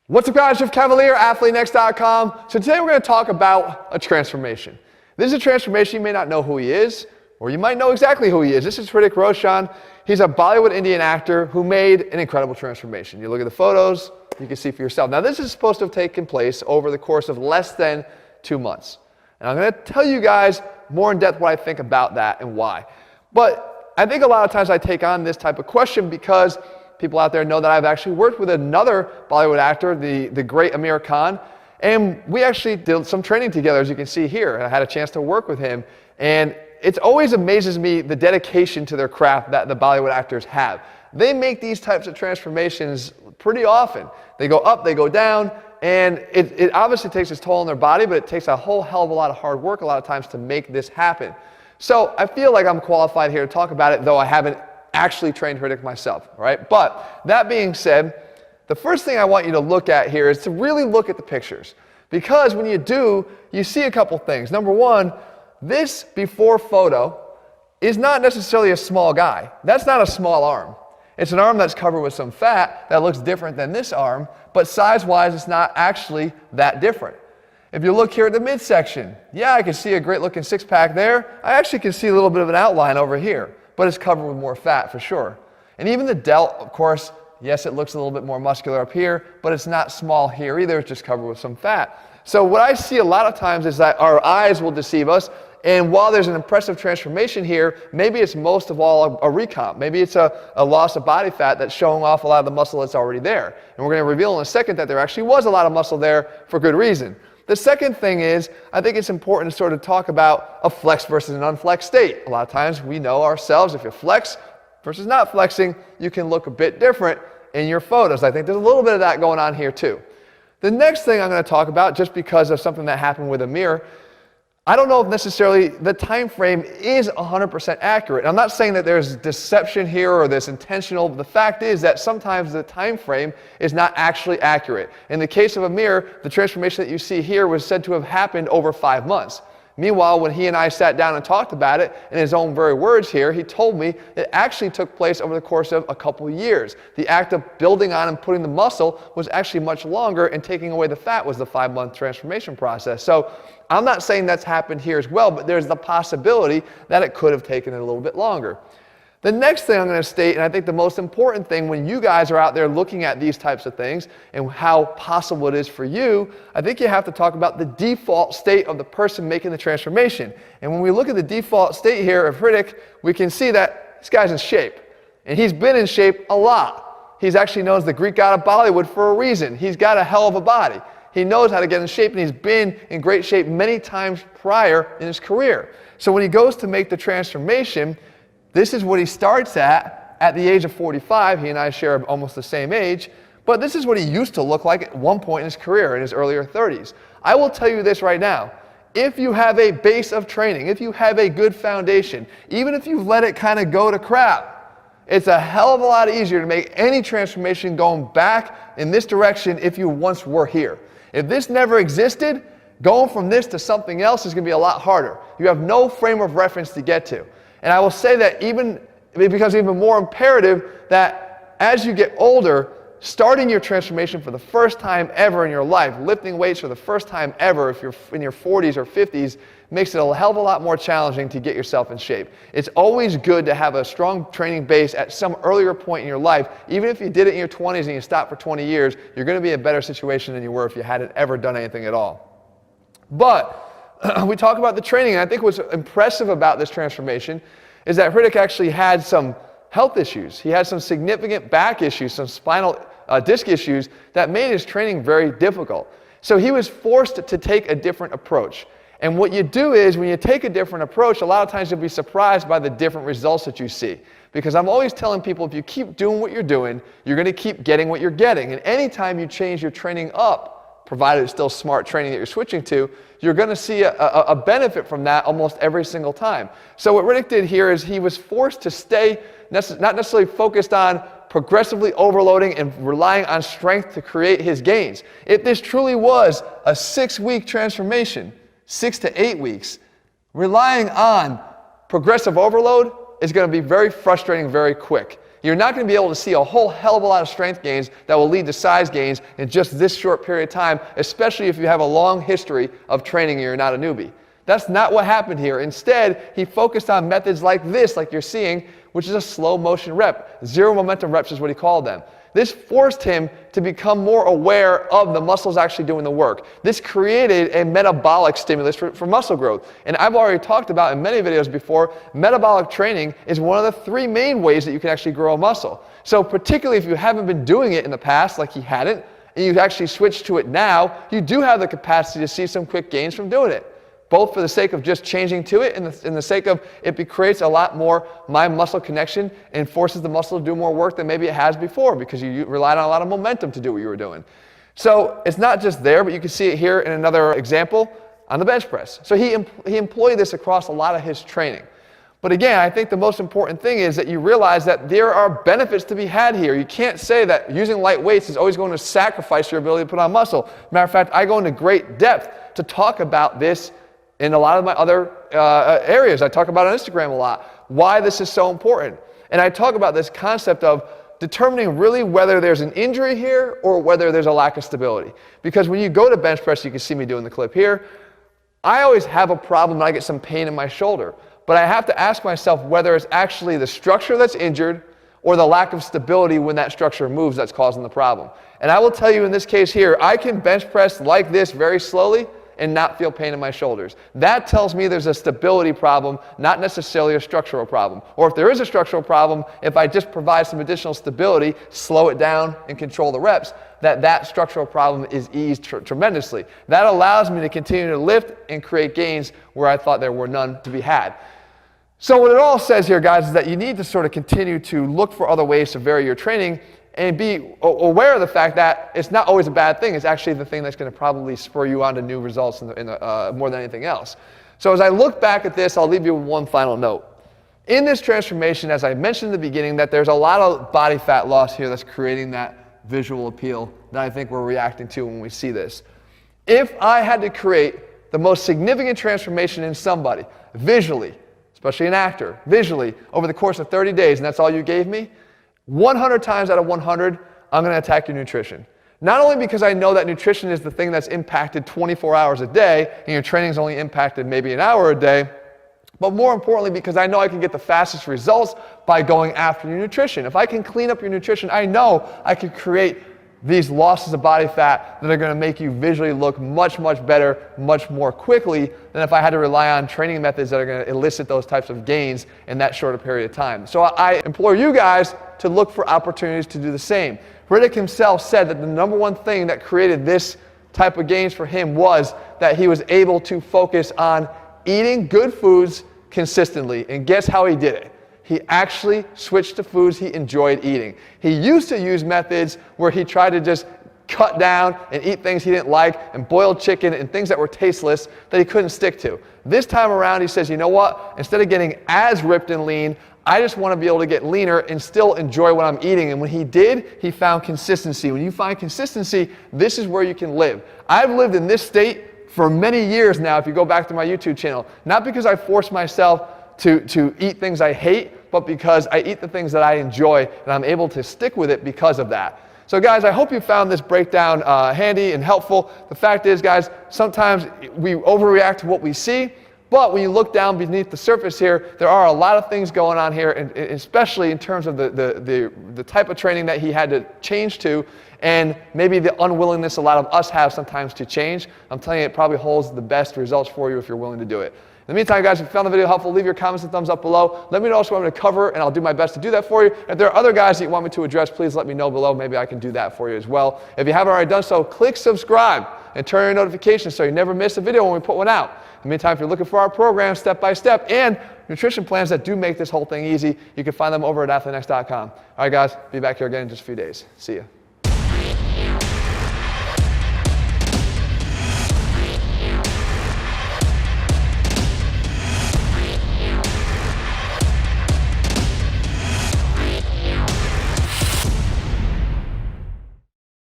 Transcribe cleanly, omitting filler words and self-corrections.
What's up guys, Jeff Cavalier, ATHLEAN-X.com. So today we're going to talk about a transformation. This is a transformation, you may not know who he is, or you might know exactly who he is. This is Hrithik Roshan. He's a Bollywood Indian actor who made an incredible transformation. You look at the photos, you can see for yourself. Now this is supposed to have taken place over the course of less than 2 months. And I'm going to tell you guys more in depth what I think about that and why. But I think a lot of times I take on this type of question because people out there know that I've actually worked with another Bollywood actor, the great Amir Khan, and we actually did some training together, as you can see here. I had a chance to work with him, and it always amazes me the dedication to their craft that the Bollywood actors have. They make these types of transformations pretty often. They go up, they go down, and it obviously takes its toll on their body, but it takes a whole hell of a lot of hard work a lot of times to make this happen. So I feel like I'm qualified here to talk about it, though I haven't actually trained Hrithik myself, right? But that being said, the first thing I want you to look at here is to really look at the pictures. Because when you do, you see a couple things. Number one, this before photo is not necessarily a small guy. That's not a small arm. It's an arm that's covered with some fat that looks different than this arm, but size-wise, it's not actually that different. If you look here at the midsection, yeah, I can see a great looking six-pack there. I actually can see a little bit of an outline over here, but it's covered with more fat for sure. And even the delt, of course, yes, it looks a little bit more muscular up here, but it's not small here either, it's just covered with some fat. So what I see a lot of times is that our eyes will deceive us, and while there's an impressive transformation here, maybe it's most of all a recomp. Maybe it's a loss of body fat that's showing off a lot of the muscle that's already there. And we're going to reveal in a second that there actually was a lot of muscle there for good reason. The second thing is, I think it's important to sort of talk about a flex versus an unflexed state. A lot of times we know ourselves, if you flex versus not flexing, you can look a bit different in your photos. I think there's a little bit of that going on here too. The next thing I'm going to talk about, just because of something that happened with Amir, I don't know if necessarily the time frame is 100% accurate. I'm not saying that there's deception here or this intentional. The fact is that sometimes the time frame is not actually accurate. In the case of Amir, the transformation that you see here was said to have happened over 5 months. Meanwhile, when he and I sat down and talked about it, in his own very words here, he told me it actually took place over the course of a couple of years. The act of building on and putting the muscle was actually much longer, and taking away the fat was the 5-month transformation process. So I'm not saying that's happened here as well, but there's the possibility that it could have taken it a little bit longer. The next thing I'm going to state, and I think the most important thing when you guys are out there looking at these types of things and how possible it is for you, I think you have to talk about the default state of the person making the transformation. And when we look at the default state here of Hrithik, we can see that this guy's in shape. And he's been in shape a lot. He's actually known as the Greek god of Bollywood for a reason. He's got a hell of a body. He knows how to get in shape, and he's been in great shape many times prior in his career. So when he goes to make the transformation, this is what he starts at the age of 45. He and I share almost the same age, but this is what he used to look like at one point in his career, in his earlier 30s. I will tell you this right now. If you have a base of training, if you have a good foundation, even if you've let it kind of go to crap, it's a hell of a lot easier to make any transformation going back in this direction if you once were here. If this never existed, going from this to something else is going to be a lot harder. You have no frame of reference to get to. And I will say that it becomes even more imperative that as you get older, starting your transformation for the first time ever in your life, lifting weights for the first time ever, if you're in your 40s or 50s, makes it a hell of a lot more challenging to get yourself in shape. It's always good to have a strong training base at some earlier point in your life. Even if you did it in your 20s and you stopped for 20 years, you're going to be in a better situation than you were if you hadn't ever done anything at all. But we talk about the training, and I think what's impressive about this transformation is that Hrithik actually had some health issues. He had some significant back issues, some spinal disc issues that made his training very difficult. So he was forced to take a different approach. And what you do is, when you take a different approach, a lot of times you'll be surprised by the different results that you see. Because I'm always telling people, if you keep doing what you're doing, you're going to keep getting what you're getting. And anytime you change your training up, provided it's still smart training that you're switching to, you're going to see a benefit from that almost every single time. So what Hrithik did here is he was forced to stay not necessarily focused on progressively overloading and relying on strength to create his gains. If this truly was a 6-week transformation, 6 to 8 weeks, relying on progressive overload is going to be very frustrating very quick. You're not going to be able to see a whole hell of a lot of strength gains that will lead to size gains in just this short period of time, especially if you have a long history of training and you're not a newbie. That's not what happened here. Instead, he focused on methods like this, like you're seeing, which is a slow motion rep. Zero momentum reps is what he called them. This forced him to become more aware of the muscles actually doing the work. This created a metabolic stimulus for muscle growth. And I've already talked about in many videos before, metabolic training is one of the 3 main ways that you can actually grow a muscle. So particularly if you haven't been doing it in the past, like he hadn't, and you've actually switched to it now, you do have the capacity to see some quick gains from doing it. Both for the sake of just changing to it and the sake of it creates a lot more mind-muscle connection and forces the muscle to do more work than maybe it has before because you relied on a lot of momentum to do what you were doing. So it's not just there, but you can see it here in another example on the bench press. So he employed this across a lot of his training. But again, I think the most important thing is that you realize that there are benefits to be had here. You can't say that using light weights is always going to sacrifice your ability to put on muscle. Matter of fact, I go into great depth to talk about this in a lot of my other areas. I talk about on Instagram a lot, why this is so important. And I talk about this concept of determining really whether there's an injury here or whether there's a lack of stability. Because when you go to bench press, you can see me doing the clip here, I always have a problem and I get some pain in my shoulder. But I have to ask myself whether it's actually the structure that's injured or the lack of stability when that structure moves that's causing the problem. And I will tell you in this case here, I can bench press like this very slowly and not feel pain in my shoulders. That tells me there's a stability problem, not necessarily a structural problem. Or if there is a structural problem, if I just provide some additional stability, slow it down and control the reps, that structural problem is eased tremendously. That allows me to continue to lift and create gains where I thought there were none to be had. So what it all says here, guys, is that you need to sort of continue to look for other ways to vary your training and be aware of the fact that it's not always a bad thing. It's actually the thing that's going to probably spur you on to new results more than anything else. So as I look back at this, I'll leave you with one final note. In this transformation, as I mentioned in the beginning, that there's a lot of body fat loss here that's creating that visual appeal that I think we're reacting to when we see this. If I had to create the most significant transformation in somebody, visually, especially an actor, visually, over the course of 30 days, and that's all you gave me, 100 times out of 100, I'm going to attack your nutrition. Not only because I know that nutrition is the thing that's impacted 24 hours a day, and your training is only impacted maybe an hour a day, but more importantly because I know I can get the fastest results by going after your nutrition. If I can clean up your nutrition, I know I can create these losses of body fat that are going to make you visually look much, much better, much more quickly than if I had to rely on training methods that are going to elicit those types of gains in that shorter period of time. So I implore you guys to look for opportunities to do the same. Hrithik himself said that the number one thing that created this type of gains for him was that he was able to focus on eating good foods consistently. And guess how he did it? He actually switched to foods he enjoyed eating. He used to use methods where he tried to just cut down and eat things he didn't like and boiled chicken and things that were tasteless that he couldn't stick to. This time around he says, you know what? Instead of getting as ripped and lean, I just want to be able to get leaner and still enjoy what I'm eating. And when he did, he found consistency. When you find consistency, this is where you can live. I've lived in this state for many years now, if you go back to my YouTube channel. Not because I forced myself to eat things I hate, but because I eat the things that I enjoy, and I'm able to stick with it because of that. So guys, I hope you found this breakdown handy and helpful. The fact is, guys, sometimes we overreact to what we see, but when you look down beneath the surface here, there are a lot of things going on here, and especially in terms of the type of training that he had to change to, and maybe the unwillingness a lot of us have sometimes to change. I'm telling you, it probably holds the best results for you if you're willing to do it. In the meantime, guys, if you found the video helpful, leave your comments and thumbs up below. Let me know what you want me to cover, and I'll do my best to do that for you. If there are other guys that you want me to address, please let me know below. Maybe I can do that for you as well. If you haven't already done so, click subscribe and turn on your notifications so you never miss a video when we put one out. In the meantime, if you're looking for our program, step-by-step, and nutrition plans that do make this whole thing easy, you can find them over at ATHLEAN-X.com. All right, guys, be back here again in just a few days. See ya.